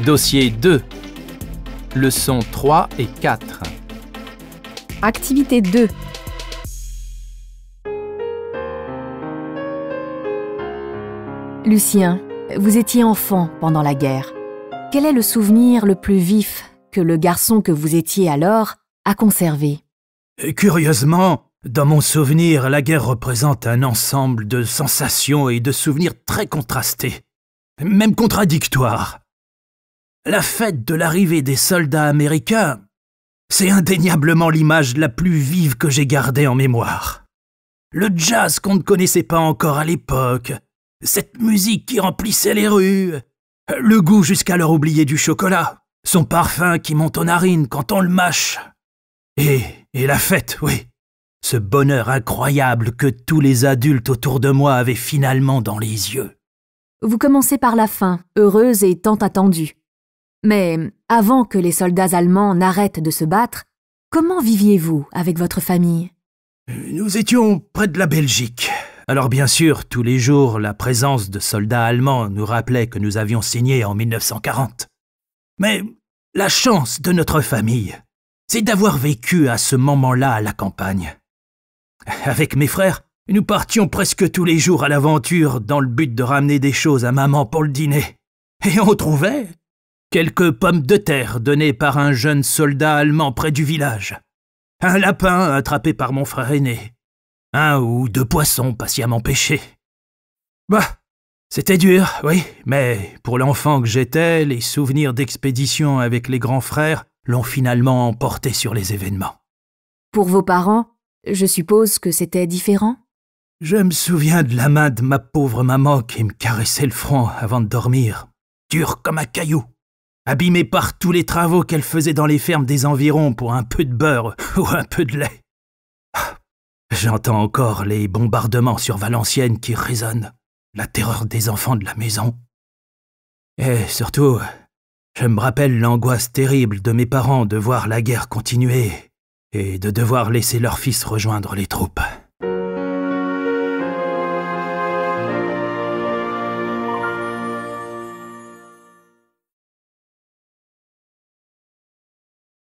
Dossier 2. Leçons 3 et 4. Activité 2. Lucien, vous étiez enfant pendant la guerre. Quel est le souvenir le plus vif que le garçon que vous étiez alors a conservé? Curieusement, dans mon souvenir, la guerre représente un ensemble de sensations et de souvenirs très contrastés, même contradictoires. La fête de l'arrivée des soldats américains, c'est indéniablement l'image la plus vive que j'ai gardée en mémoire. Le jazz qu'on ne connaissait pas encore à l'époque, cette musique qui remplissait les rues, le goût jusqu'alors oublié du chocolat, son parfum qui monte aux narines quand on le mâche. Et la fête, oui. Ce bonheur incroyable que tous les adultes autour de moi avaient finalement dans les yeux. Vous commencez par la fin, heureuse et tant attendue. Mais avant que les soldats allemands n'arrêtent de se battre, comment viviez-vous avec votre famille? Nous étions près de la Belgique. Alors bien sûr, tous les jours, la présence de soldats allemands nous rappelait que nous avions signé en 1940. Mais la chance de notre famille, c'est d'avoir vécu à ce moment-là à la campagne. Avec mes frères, nous partions presque tous les jours à l'aventure dans le but de ramener des choses à maman pour le dîner. Et on trouvait quelques pommes de terre données par un jeune soldat allemand près du village, un lapin attrapé par mon frère aîné, un ou deux poissons patiemment pêchés. C'était dur, oui, mais pour l'enfant que j'étais, les souvenirs d'expédition avec les grands frères l'ont finalement emporté sur les événements. Pour vos parents, je suppose que c'était différent? Je me souviens de la main de ma pauvre maman qui me caressait le front avant de dormir, dure comme un caillou, abîmée par tous les travaux qu'elle faisait dans les fermes des environs pour un peu de beurre ou un peu de lait. J'entends encore les bombardements sur Valenciennes qui résonnent, la terreur des enfants de la maison. Et surtout, je me rappelle l'angoisse terrible de mes parents de voir la guerre continuer et de devoir laisser leur fils rejoindre les troupes.